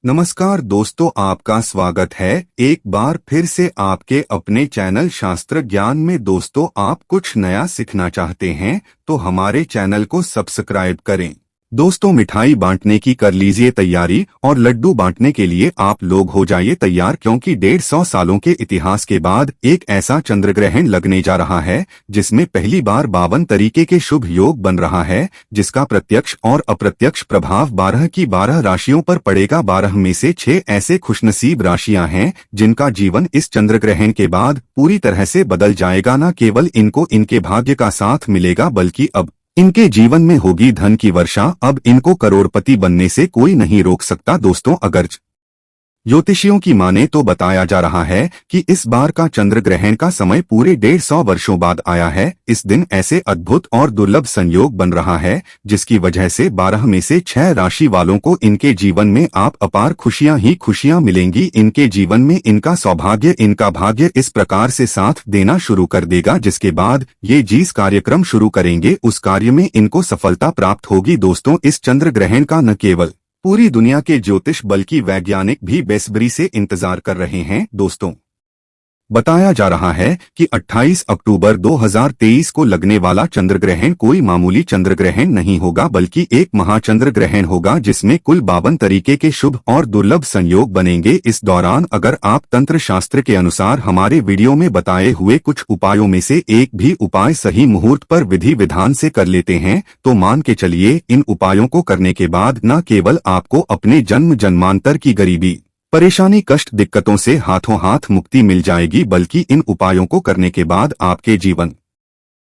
नमस्कार दोस्तों, आपका स्वागत है एक बार फिर से आपके अपने चैनल शास्त्र ज्ञान में। दोस्तों, आप कुछ नया सीखना चाहते हैं तो हमारे चैनल को सब्सक्राइब करें। दोस्तों, मिठाई बांटने की कर लीजिए तैयारी और लड्डू बांटने के लिए आप लोग हो जाइए तैयार, क्योंकि 150 सालों के इतिहास के बाद एक ऐसा चंद्र ग्रहण लगने जा रहा है जिसमें पहली बार 52 तरीके के शुभ योग बन रहा है, जिसका प्रत्यक्ष और अप्रत्यक्ष प्रभाव 12 की 12 राशियों पर पड़ेगा। 12 में से 6 ऐसे खुशनसीब राशियां हैं जिनका जीवन इस चंद्र ग्रहण के बाद पूरी तरह से बदल जाएगा। न केवल इनको इनके भाग्य का साथ मिलेगा, बल्कि अब इनके जीवन में होगी धन की वर्षा। अब इनको करोड़पति बनने से कोई नहीं रोक सकता। दोस्तों, अगर ज्योतिषियों की माने तो बताया जा रहा है कि इस बार का चंद्र ग्रहण का समय पूरे 150 वर्षों बाद आया है। इस दिन ऐसे अद्भुत और दुर्लभ संयोग बन रहा है जिसकी वजह से 12 में से 6 राशि वालों को इनके जीवन में आप अपार खुशियां ही खुशियां मिलेंगी। इनके जीवन में इनका सौभाग्य, इनका भाग्य इस प्रकार से साथ देना शुरू कर देगा, जिसके बाद ये जिस कार्यक्रम शुरू करेंगे उस कार्य में इनको सफलता प्राप्त होगी। दोस्तों, इस चंद्र ग्रहण का न केवल पूरी दुनिया के ज्योतिष बल्कि वैज्ञानिक भी बेसब्री से इंतजार कर रहे हैं। दोस्तों, बताया जा रहा है कि 28 अक्टूबर 2023 को लगने वाला चंद्र ग्रहण कोई मामूली चंद्र ग्रहण नहीं होगा, बल्कि एक महाचंद्र ग्रहण होगा जिसमें कुल 52 तरीके के शुभ और दुर्लभ संयोग बनेंगे। इस दौरान अगर आप तंत्र शास्त्र के अनुसार हमारे वीडियो में बताए हुए कुछ उपायों में से एक भी उपाय सही मुहूर्त पर विधि विधान से कर लेते हैं तो मान के चलिए, इन उपायों को करने के बाद न केवल आपको अपने जन्म जन्मांतर की गरीबी, परेशानी, कष्ट, दिक्कतों से हाथों हाथ मुक्ति मिल जाएगी, बल्कि इन उपायों को करने के बाद आपके जीवन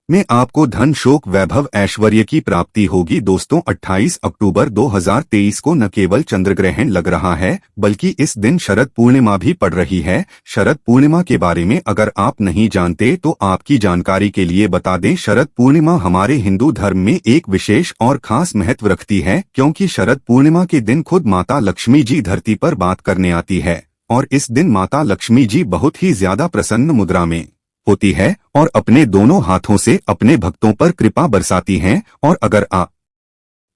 में आपको धन, शोक, वैभव, ऐश्वर्य की प्राप्ति होगी। दोस्तों, 28 अक्टूबर 2023 को न केवल चंद्र ग्रहण लग रहा है बल्कि इस दिन शरद पूर्णिमा भी पड़ रही है। शरद पूर्णिमा के बारे में अगर आप नहीं जानते तो आपकी जानकारी के लिए बता दें, शरद पूर्णिमा हमारे हिंदू धर्म में एक विशेष और खास महत्व रखती है, क्योंकि शरद पूर्णिमा के दिन खुद माता लक्ष्मी जी धरती पर बात करने आती है और इस दिन माता लक्ष्मी जी बहुत ही ज्यादा प्रसन्न मुद्रा में होती है और अपने दोनों हाथों से अपने भक्तों पर कृपा बरसाती हैं। और अगर आप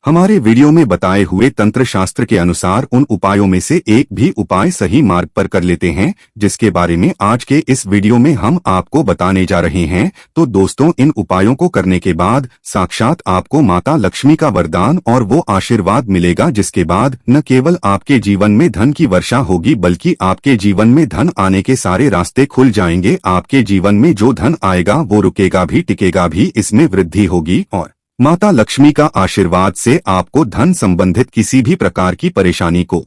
हमारे वीडियो में बताए हुए तंत्र शास्त्र के अनुसार उन उपायों में से एक भी उपाय सही मार्ग पर कर लेते हैं, जिसके बारे में आज के इस वीडियो में हम आपको बताने जा रहे हैं, तो दोस्तों, इन उपायों को करने के बाद साक्षात आपको माता लक्ष्मी का वरदान और वो आशीर्वाद मिलेगा, जिसके बाद न केवल आपके जीवन में धन की वर्षा होगी बल्कि आपके जीवन में धन आने के सारे रास्ते खुल जाएंगे। आपके जीवन में जो धन आएगा वो रुकेगा भी, टिकेगा भी, इसमें वृद्धि होगी और माता लक्ष्मी का आशीर्वाद से आपको धन संबंधित किसी भी प्रकार की परेशानी को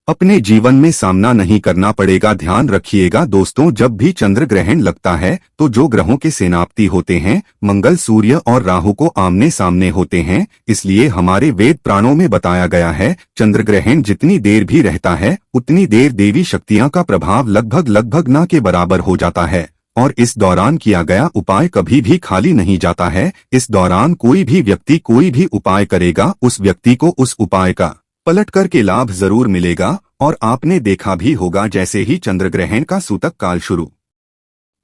अपने जीवन में सामना नहीं करना पड़ेगा। ध्यान रखिएगा दोस्तों, जब भी चंद्र ग्रहण लगता है तो जो ग्रहों के सेनापति होते हैं, मंगल, सूर्य और राहु को आमने सामने होते हैं। इसलिए हमारे वेद पुराणों में बताया गया है, चंद्र ग्रहण जितनी देर भी रहता है उतनी देर देवी शक्तियां का प्रभाव लगभग न के बराबर हो जाता है और इस दौरान किया गया उपाय कभी भी खाली नहीं जाता है। इस दौरान कोई भी व्यक्ति कोई भी उपाय करेगा, उस व्यक्ति को उस उपाय का पलट करके लाभ जरूर मिलेगा। और आपने देखा भी होगा, जैसे ही चंद्र ग्रहण का सूतक काल शुरू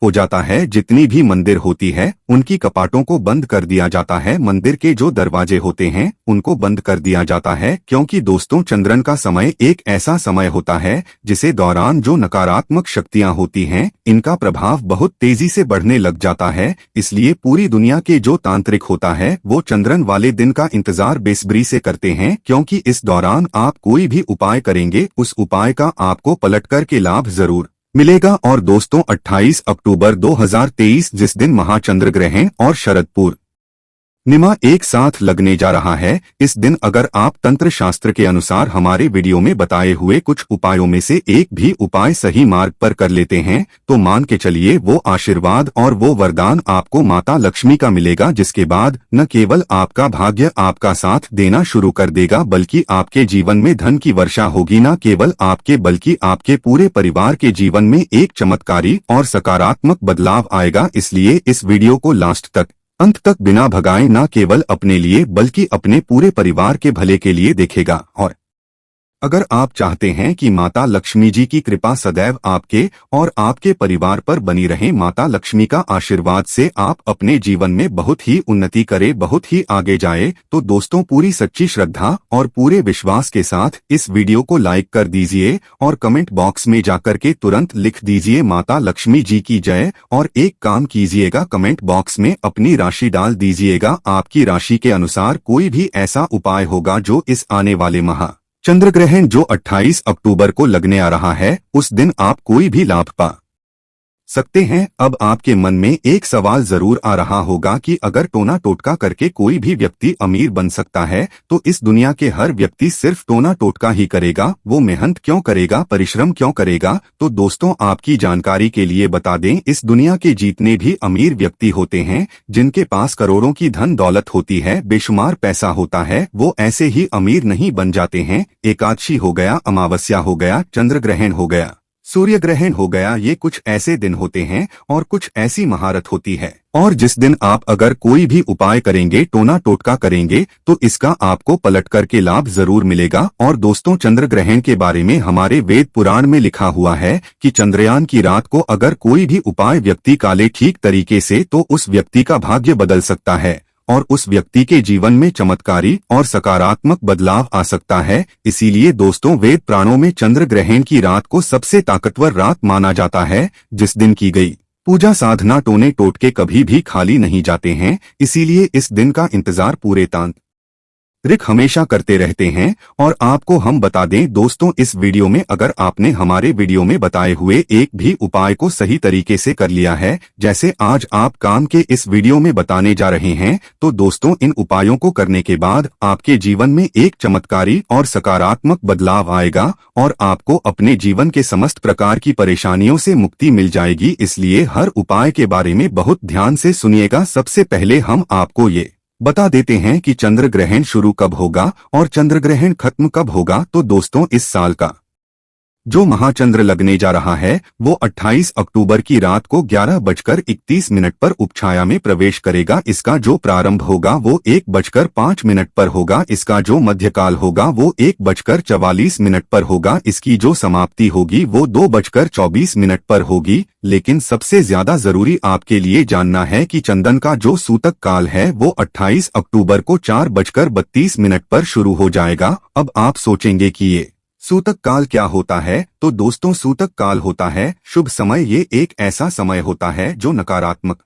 हो जाता है, जितनी भी मंदिर होती है उनकी कपाटों को बंद कर दिया जाता है। मंदिर के जो दरवाजे होते हैं उनको बंद कर दिया जाता है, क्योंकि दोस्तों, चंद्रन का समय एक ऐसा समय होता है जिसे दौरान जो नकारात्मक शक्तियां होती हैं इनका प्रभाव बहुत तेजी से बढ़ने लग जाता है। इसलिए पूरी दुनिया के जो तांत्रिक होता है वो चंद्रन वाले दिन का इंतजार बेसब्री से करते हैं, क्योंकि इस दौरान आप कोई भी उपाय करेंगे उस उपाय का आपको पलट कर के लाभ जरूर मिलेगा। और दोस्तों, 28 अक्टूबर 2023 जिस दिन महाचंद्र ग्रहण और शरद पूर्णिमा एक साथ लगने जा रहा है, इस दिन अगर आप तंत्र शास्त्र के अनुसार हमारे वीडियो में बताए हुए कुछ उपायों में से एक भी उपाय सही मार्ग पर कर लेते हैं तो मान के चलिए वो आशीर्वाद और वो वरदान आपको माता लक्ष्मी का मिलेगा, जिसके बाद न केवल आपका भाग्य आपका साथ देना शुरू कर देगा बल्कि आपके जीवन में धन की वर्षा होगी। न केवल आपके बल्कि आपके पूरे परिवार के जीवन में एक चमत्कारी और सकारात्मक बदलाव आएगा। इसलिए इस वीडियो को लास्ट तक, अंत तक बिना भगाए न केवल अपने लिए बल्कि अपने पूरे परिवार के भले के लिए देखेगा और अगर आप चाहते हैं कि माता लक्ष्मी जी की कृपा सदैव आपके और आपके परिवार पर बनी रहे, माता लक्ष्मी का आशीर्वाद से आप अपने जीवन में बहुत ही उन्नति करें, बहुत ही आगे जाए, तो दोस्तों पूरी सच्ची श्रद्धा और पूरे विश्वास के साथ इस वीडियो को लाइक कर दीजिए और कमेंट बॉक्स में जाकर के तुरंत लिख दीजिए माता लक्ष्मी जी की जय। और एक काम कीजिएगा, कमेंट बॉक्स में अपनी राशि डाल दीजिएगा। आपकी राशि के अनुसार कोई भी ऐसा उपाय होगा जो इस आने वाले माह चंद्र ग्रहण जो 28 अक्टूबर को लगने आ रहा है, उस दिन आप कोई भी लाभ पा सकते हैं। अब आपके मन में एक सवाल जरूर आ रहा होगा कि अगर टोना टोटका करके कोई भी व्यक्ति अमीर बन सकता है, तो इस दुनिया के हर व्यक्ति सिर्फ टोना टोटका ही करेगा, वो मेहनत क्यों करेगा, परिश्रम क्यों करेगा? तो दोस्तों आपकी जानकारी के लिए बता दें, इस दुनिया के जितने भी अमीर व्यक्ति होते हैं, जिनके पास करोड़ों की धन दौलत होती है, बेशुमार पैसा होता है, वो ऐसे ही अमीर नहीं बन जाते हैं। एकादशी हो गया, अमावस्या हो गया, चंद्र ग्रहण हो गया, सूर्य ग्रहण हो गया, ये कुछ ऐसे दिन होते हैं और कुछ ऐसी महारत होती है, और जिस दिन आप अगर कोई भी उपाय करेंगे, टोना टोटका करेंगे, तो इसका आपको पलट करके लाभ जरूर मिलेगा। और दोस्तों चंद्र ग्रहण के बारे में हमारे वेद पुराण में लिखा हुआ है कि चंद्रयान की रात को अगर कोई भी उपाय व्यक्ति काले ठीक तरीके से, तो उस व्यक्ति का भाग्य बदल सकता है और उस व्यक्ति के जीवन में चमत्कारी और सकारात्मक बदलाव आ सकता है। इसीलिए दोस्तों वेद पुराणों में चंद्र ग्रहण की रात को सबसे ताकतवर रात माना जाता है, जिस दिन की गई पूजा साधना टोने टोटके कभी भी खाली नहीं जाते हैं। इसीलिए इस दिन का इंतजार पूरे तांत्रिक हमेशा करते रहते हैं। और आपको हम बता दें दोस्तों, इस वीडियो में अगर आपने हमारे वीडियो में बताए हुए एक भी उपाय को सही तरीके से कर लिया है, जैसे आज आप काम के इस वीडियो में बताने जा रहे हैं, तो दोस्तों इन उपायों को करने के बाद आपके जीवन में एक चमत्कारी और सकारात्मक बदलाव आएगा और आपको अपने जीवन के समस्त प्रकार की परेशानियों से मुक्ति मिल जाएगी। इसलिए हर उपाय के बारे में बहुत ध्यान से सुनिएगा। सबसे पहले हम आपको ये बता देते हैं कि चंद्र ग्रहण शुरू कब होगा और चंद्र ग्रहण खत्म कब होगा। तो दोस्तों इस साल का जो महाचंद्र लगने जा रहा है, वो 28 अक्टूबर की रात को 11:31 पर उपछाया में प्रवेश करेगा। इसका जो प्रारंभ होगा वो 1:05 पर होगा। इसका जो मध्यकाल होगा वो 1:44 पर होगा। इसकी जो समाप्ति होगी वो 2:24 पर होगी। लेकिन सबसे ज्यादा जरूरी आपके लिए जानना है कि चंदन का जो सूतक काल है वो 28 अक्टूबर को 4:32 पर शुरू हो जाएगा। अब आप सोचेंगे कि ये सूतक काल क्या होता है? तो दोस्तों सूतक काल होता है शुभ समय। ये एक ऐसा समय होता है जो नकारात्मक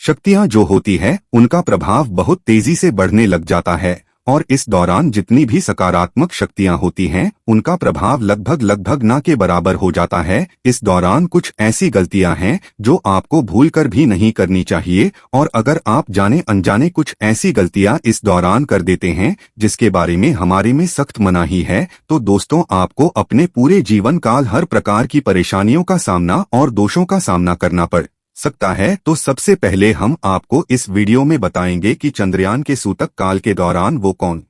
शक्तियां जो होती है उनका प्रभाव बहुत तेजी से बढ़ने लग जाता है, और इस दौरान जितनी भी सकारात्मक शक्तियां होती हैं उनका प्रभाव लगभग ना के बराबर हो जाता है। इस दौरान कुछ ऐसी गलतियां हैं जो आपको भूलकर भी नहीं करनी चाहिए, और अगर आप जाने अनजाने कुछ ऐसी गलतियां इस दौरान कर देते हैं जिसके बारे में हमारे में सख्त मनाही है, तो दोस्तों आपको अपने पूरे जीवन काल हर प्रकार की परेशानियों का सामना और दोषों का सामना करना पड़ सकता है। तो सबसे पहले हम आपको इस वीडियो में बताएंगे कि चंद्रयान के सूतक काल के दौरान वो कौन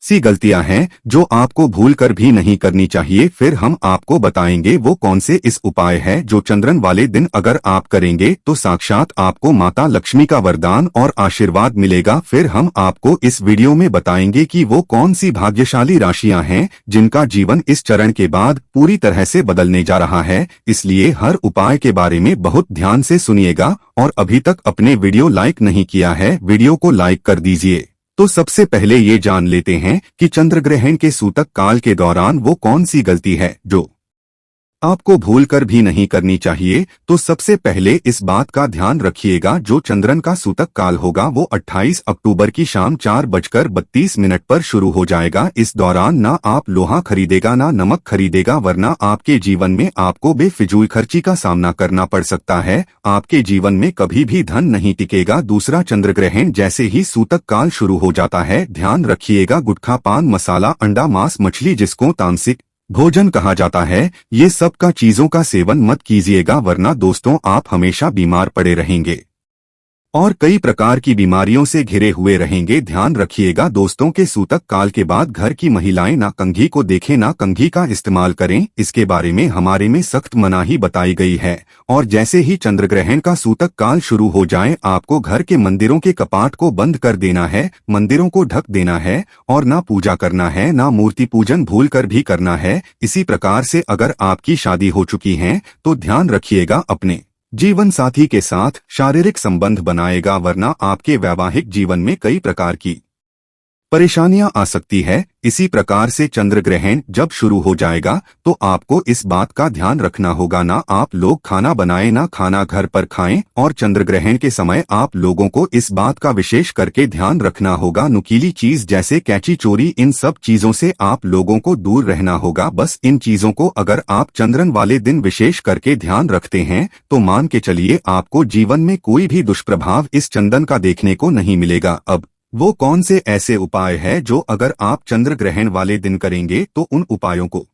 सी गलतियां हैं जो आपको भूलकर भी नहीं करनी चाहिए। फिर हम आपको बताएंगे वो कौन से इस उपाय है जो चंद्रन वाले दिन अगर आप करेंगे तो साक्षात आपको माता लक्ष्मी का वरदान और आशीर्वाद मिलेगा। फिर हम आपको इस वीडियो में बताएंगे कि वो कौन सी भाग्यशाली राशियां हैं जिनका जीवन इस चरण के बाद पूरी तरह से बदलने जा रहा है। इसलिए हर उपाय के बारे में बहुत ध्यान से सुनिएगा, और अभी तक अपने वीडियो लाइक नहीं किया है, वीडियो को लाइक कर दीजिए। तो सबसे पहले ये जान लेते हैं कि चंद्र ग्रहण के सूतक काल के दौरान वो कौन सी गलती है जो आपको भूलकर भी नहीं करनी चाहिए। तो सबसे पहले इस बात का ध्यान रखिएगा, जो चंद्रन का सूतक काल होगा वो 28 अक्टूबर की शाम 4:32 पर शुरू हो जाएगा। इस दौरान ना आप लोहा खरीदेगा ना नमक खरीदेगा, वरना आपके जीवन में आपको बेफिजूल खर्ची का सामना करना पड़ सकता है। आपके जीवन में कभी भी धन नहीं टिकेगा। दूसरा, चंद्र ग्रहण जैसे ही सूतक काल शुरू हो जाता है, ध्यान रखिएगा गुटखा पान मसाला अंडा मांस मछली जिसको तामसिक भोजन कहा जाता है, ये सब का चीजों का सेवन मत कीजिएगा, वरना दोस्तों आप हमेशा बीमार पड़े रहेंगे। और कई प्रकार की बीमारियों से घिरे हुए रहेंगे। ध्यान रखिएगा दोस्तों के सूतक काल के बाद घर की महिलाएं ना कंघी को देखें, ना कंघी का इस्तेमाल करें। इसके बारे में हमारे में सख्त मनाही बताई गई है। और जैसे ही चंद्रग्रहण का सूतक काल शुरू हो जाए, आपको घर के मंदिरों के कपाट को बंद कर देना है, मंदिरों को ढक देना है और ना पूजा करना है, ना मूर्ति पूजन भूल कर भी करना है। इसी प्रकार से अगर आपकी शादी हो चुकी है तो ध्यान रखिएगा अपने जीवन साथी के साथ शारीरिक संबंध बनाएगा, वरना आपके वैवाहिक जीवन में कई प्रकार की परेशानियां आ सकती है। इसी प्रकार से चंद्र ग्रहण जब शुरू हो जाएगा तो आपको इस बात का ध्यान रखना होगा, ना आप लोग खाना बनाएं, ना खाना घर पर खाएं। और चंद्र ग्रहण के समय आप लोगों को इस बात का विशेष करके ध्यान रखना होगा, नुकीली चीज जैसे कैंची, चोरी, इन सब चीजों से आप लोगों को दूर रहना होगा। बस इन चीजों को अगर आप चंद्रन वाले दिन विशेष करके ध्यान रखते हैं तो मान के चलिए आपको जीवन में कोई भी दुष्प्रभाव इस चंदन का देखने को नहीं मिलेगा। अब वो कौन से ऐसे उपाय है जो अगर आप चंद्र ग्रहण वाले दिन करेंगे तो उन उपायों को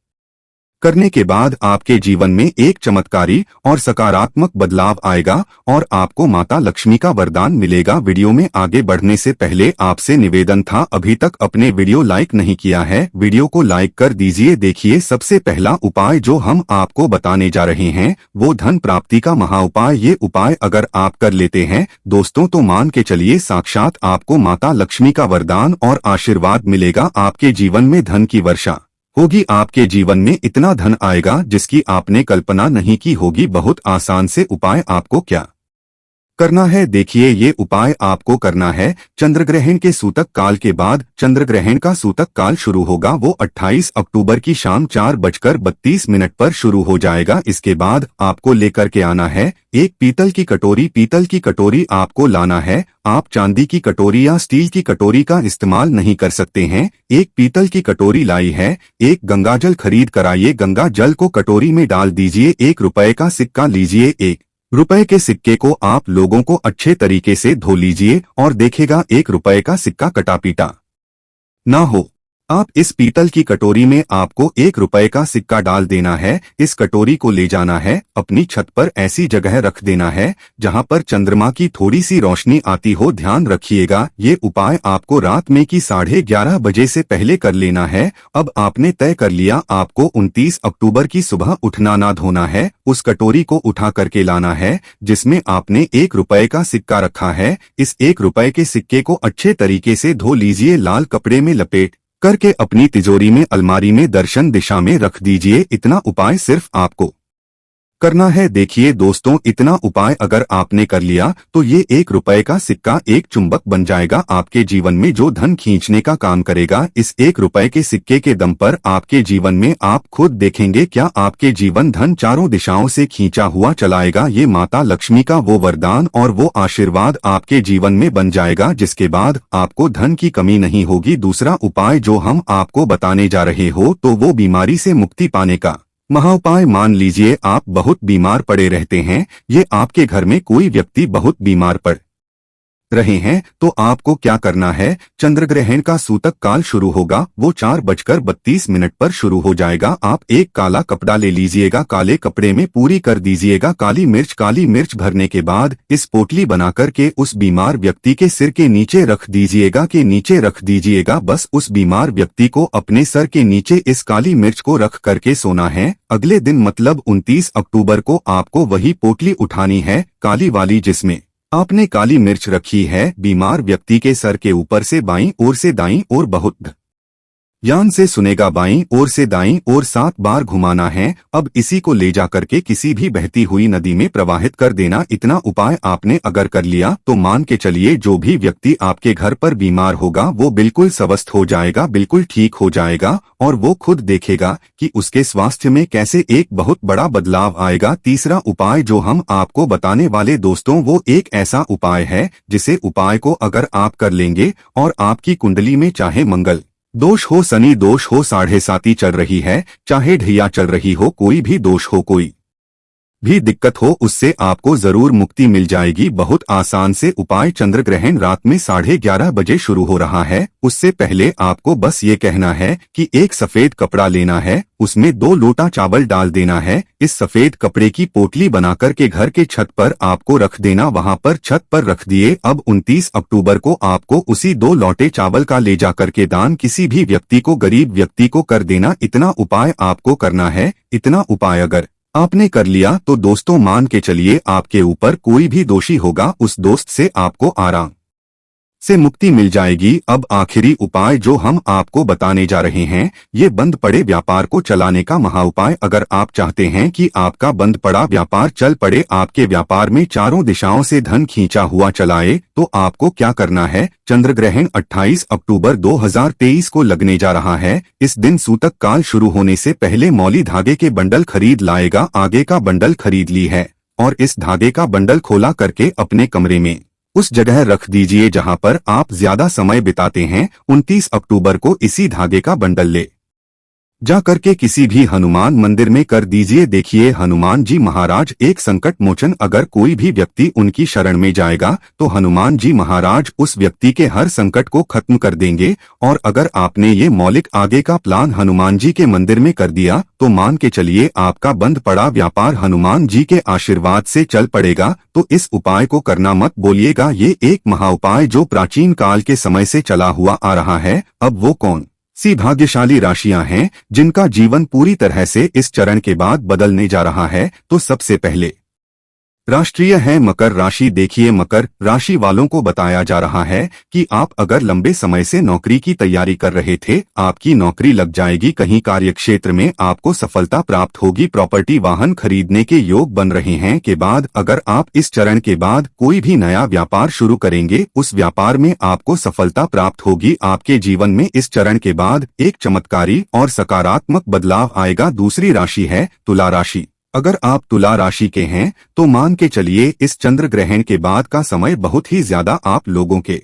करने के बाद आपके जीवन में एक चमत्कारी और सकारात्मक बदलाव आएगा और आपको माता लक्ष्मी का वरदान मिलेगा। वीडियो में आगे बढ़ने से पहले आपसे निवेदन था, अभी तक अपने वीडियो लाइक नहीं किया है, वीडियो को लाइक कर दीजिए। देखिए, सबसे पहला उपाय जो हम आपको बताने जा रहे हैं वो धन प्राप्ति का महा उपाय। ये उपाय अगर आप कर लेते हैं दोस्तों तो मान के चलिए साक्षात आपको माता लक्ष्मी का वरदान और आशीर्वाद मिलेगा। आपके जीवन में धन की वर्षा होगी, आपके जीवन में इतना धन आएगा जिसकी आपने कल्पना नहीं की होगी। बहुत आसान से उपाय आपको क्या करना है देखिए, ये उपाय आपको करना है चंद्रग्रहण के सूतक काल के बाद। चंद्रग्रहण का सूतक काल शुरू होगा वो 28 अक्टूबर की शाम 4:32 पर शुरू हो जाएगा। इसके बाद आपको लेकर के आना है एक पीतल की कटोरी। पीतल की कटोरी आपको लाना है, आप चांदी की कटोरी या स्टील की कटोरी का इस्तेमाल नहीं कर सकते हैं। एक पीतल की कटोरी लाई है, एक गंगाजल खरीद कर आइए, गंगा जल को कटोरी में डाल दीजिए। 1 रुपए का सिक्का लीजिए, 1 रुपए के सिक्के को आप लोगों को अच्छे तरीके से धो लीजिए और देखेगा 1 रुपए का सिक्का कटा पीटा ना हो। आप इस पीतल की कटोरी में आपको 1 रुपए का सिक्का डाल देना है। इस कटोरी को ले जाना है, अपनी छत पर ऐसी जगह रख देना है जहां पर चंद्रमा की थोड़ी सी रोशनी आती हो। ध्यान रखिएगा ये उपाय आपको रात में की 11:30 बजे से पहले कर लेना है। अब आपने तय कर लिया आपको 29 अक्टूबर की सुबह उठना ना धोना है। उस कटोरी को उठा करके लाना है जिसमें आपने 1 रुपए का सिक्का रखा है। इस 1 रुपए के सिक्के को अच्छे तरीके से धो लीजिए, लाल कपड़े में लपेट करके अपनी तिजोरी में अलमारी में दर्शन दिशा में रख दीजिए। इतना उपाय सिर्फ आपको करना है। देखिए दोस्तों, इतना उपाय अगर आपने कर लिया तो ये 1 रुपए का सिक्का एक चुंबक बन जाएगा, आपके जीवन में जो धन खींचने का काम करेगा। इस 1 रुपए के सिक्के के दम पर आपके जीवन में आप खुद देखेंगे क्या आपके जीवन धन चारों दिशाओं से खींचा हुआ चलाएगा। ये माता लक्ष्मी का वो वरदान और वो आशीर्वाद आपके जीवन में बन जाएगा जिसके बाद आपको धन की कमी नहीं होगी। दूसरा उपाय जो हम आपको बताने जा रहे हो तो वो बीमारी से मुक्ति पाने का महाउपाय। मान लीजिए आप बहुत बीमार पड़े रहते हैं, ये आपके घर में कोई व्यक्ति बहुत बीमार पड़ रहे हैं तो आपको क्या करना है, चंद्रग्रहण का सूतक काल शुरू होगा वो 4:32 पर शुरू हो जाएगा। आप एक काला कपड़ा ले लीजिएगा, काले कपड़े में पूरी कर दीजिएगा काली मिर्च भरने के बाद इस पोटली बना करके उस बीमार व्यक्ति के सिर के नीचे रख दीजिएगा। बस उस बीमार व्यक्ति को अपने सर के नीचे इस काली मिर्च को रख करके सोना है। अगले दिन मतलब 29 अक्टूबर को आपको वही पोटली उठानी है, काली वाली जिसमें आपने काली मिर्च रखी है। बीमार व्यक्ति के सर के ऊपर से बाईं ओर से दाईं ओर बहुत ध्यान से सुनेगा, बाईं ओर से दाईं ओर 7 बार घुमाना है। अब इसी को ले जाकर के किसी भी बहती हुई नदी में प्रवाहित कर देना। इतना उपाय आपने अगर कर लिया तो मान के चलिए जो भी व्यक्ति आपके घर पर बीमार होगा वो बिल्कुल स्वस्थ हो जाएगा, बिल्कुल ठीक हो जाएगा और वो खुद देखेगा कि उसके स्वास्थ्य में कैसे एक बहुत बड़ा बदलाव आएगा। तीसरा उपाय जो हम आपको बताने वाले दोस्तों वो एक ऐसा उपाय है जिसे उपाय को अगर आप कर लेंगे और आपकी कुंडली में चाहे मंगल दोष हो, शनि दोष हो, 7.5 चल रही है, चाहे ढैया चल रही हो, कोई भी दोष हो, कोई भी दिक्कत हो उससे आपको जरूर मुक्ति मिल जाएगी। बहुत आसान से उपाय। चंद्र ग्रहण रात में 11:30 बजे शुरू हो रहा है। उससे पहले आपको बस ये कहना है कि एक सफेद कपड़ा लेना है, उसमें 2 लोटा चावल डाल देना है। इस सफेद कपड़े की पोटली बनाकर के घर के छत पर आपको रख देना। वहां पर छत पर रख दिए। अब 29 अक्टूबर को आपको उसी 2 लोटे चावल का ले जाकर के दान किसी भी व्यक्ति को, गरीब व्यक्ति को कर देना। इतना उपाय आपको करना है। इतना उपाय अगर आपने कर लिया तो दोस्तों मान के चलिए आपके ऊपर कोई भी दोषी होगा उस दोस्त से आपको आराम से मुक्ति मिल जाएगी। अब आखिरी उपाय जो हम आपको बताने जा रहे हैं, ये बंद पड़े व्यापार को चलाने का महा उपाय। अगर आप चाहते हैं कि आपका बंद पड़ा व्यापार चल पड़े, आपके व्यापार में चारों दिशाओं से धन खींचा हुआ चलाए, तो आपको क्या करना है। चंद्र ग्रहण 28 अक्टूबर 2023 को लगने जा रहा है। इस दिन सूतक काल शुरू होने से पहले मौली धागे के बंडल खरीद लाएगा। आगे का बंडल खरीद ली है और इस धागे का बंडल खोला करके अपने कमरे में उस जगह रख दीजिए जहां पर आप ज्यादा समय बिताते हैं। 29 अक्टूबर को इसी धागे का बंडल ले जा करके किसी भी हनुमान मंदिर में कर दीजिए। देखिए हनुमान जी महाराज एक संकट मोचन। अगर कोई भी व्यक्ति उनकी शरण में जाएगा तो हनुमान जी महाराज उस व्यक्ति के हर संकट को खत्म कर देंगे। और अगर आपने ये मौलिक आगे का प्लान हनुमान जी के मंदिर में कर दिया तो मान के चलिए आपका बंद पड़ा व्यापार हनुमान जी के आशीर्वाद से चल पड़ेगा। तो इस उपाय को करना मत बोलिएगा। ये एक महा उपाय जो प्राचीन काल के समय से चला हुआ आ रहा है। अब वो कौन सी भाग्यशाली राशियां हैं जिनका जीवन पूरी तरह से इस चरण के बाद बदलने जा रहा है, तो सबसे पहले राष्ट्रीय है मकर राशि। देखिए मकर राशि वालों को बताया जा रहा है कि आप अगर लंबे समय से नौकरी की तैयारी कर रहे थे, आपकी नौकरी लग जाएगी। कहीं कार्य क्षेत्र में आपको सफलता प्राप्त होगी। प्रॉपर्टी वाहन खरीदने के योग बन रहे हैं। के बाद अगर आप इस चरण के बाद कोई भी नया व्यापार शुरू करेंगे, उस व्यापार में आपको सफलता प्राप्त होगी। आपके जीवन में इस चरण के बाद एक चमत्कारी और सकारात्मक बदलाव आएगा। दूसरी राशि है तुला राशि। अगर आप तुला राशि के हैं तो मान के चलिए इस चंद्र ग्रहण के बाद का समय बहुत ही ज्यादा आप लोगों के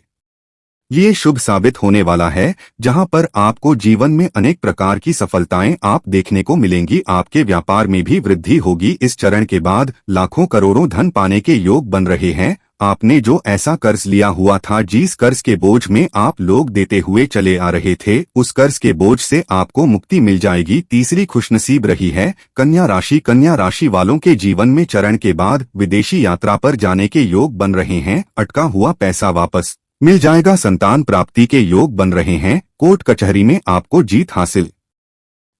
ये शुभ साबित होने वाला है, जहां पर आपको जीवन में अनेक प्रकार की सफलताएं आप देखने को मिलेंगी। आपके व्यापार में भी वृद्धि होगी। इस चरण के बाद लाखों करोड़ों धन पाने के योग बन रहे हैं। आपने जो ऐसा कर्ज लिया हुआ था, जिस कर्ज के बोझ में आप लोग देते हुए चले आ रहे थे, उस कर्ज के बोझ से आपको मुक्ति मिल जाएगी। तीसरी खुशनसीब रही है कन्या राशि। कन्या राशि वालों के जीवन में चरण के बाद विदेशी यात्रा पर जाने के योग बन रहे हैं। अटका हुआ पैसा वापस मिल जाएगा। संतान प्राप्ति के योग बन रहे हैं। कोर्ट कचहरी में आपको जीत हासिल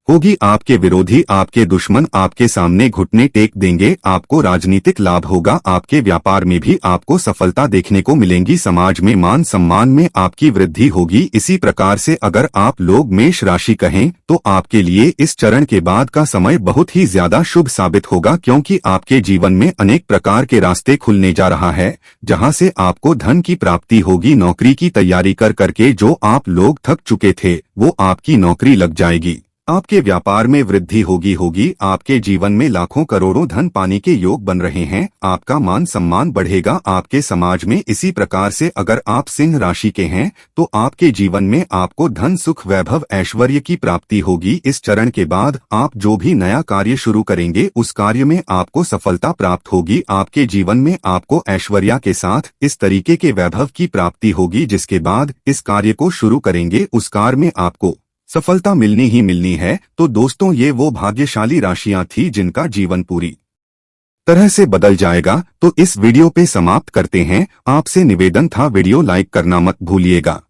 होगी। आपके विरोधी, आपके दुश्मन आपके सामने घुटने टेक देंगे। आपको राजनीतिक लाभ होगा। आपके व्यापार में भी आपको सफलता देखने को मिलेंगी। समाज में मान सम्मान में आपकी वृद्धि होगी। इसी प्रकार से अगर आप लोग मेष राशि कहें तो आपके लिए इस चरण के बाद का समय बहुत ही ज्यादा शुभ साबित होगा, क्योंकि आपके जीवन में अनेक प्रकार के रास्ते खुलने जा रहा है, जहां से आपको धन की प्राप्ति होगी। नौकरी की तैयारी कर करके जो आप लोग थक चुके थे, वो आपकी नौकरी लग जाएगी। आपके व्यापार में वृद्धि होगी। आपके जीवन में लाखों करोड़ों धन पाने के योग बन रहे हैं। आपका मान सम्मान बढ़ेगा आपके समाज में। इसी प्रकार से अगर आप सिंह राशि के हैं तो आपके जीवन में आपको धन सुख वैभव ऐश्वर्य की प्राप्ति होगी। इस चरण के बाद आप जो भी नया कार्य शुरू करेंगे, उस कार्य में आपको सफलता प्राप्त होगी। आपके जीवन में आपको ऐश्वर्य के साथ इस तरीके के वैभव की प्राप्ति होगी, जिसके बाद इस कार्य को शुरू करेंगे, उस कार्य में आपको सफलता मिलनी ही मिलनी है। तो दोस्तों ये वो भाग्यशाली राशियां थी जिनका जीवन पूरी तरह से बदल जाएगा। तो इस वीडियो पे समाप्त करते हैं। आपसे निवेदन था वीडियो लाइक करना मत भूलिएगा।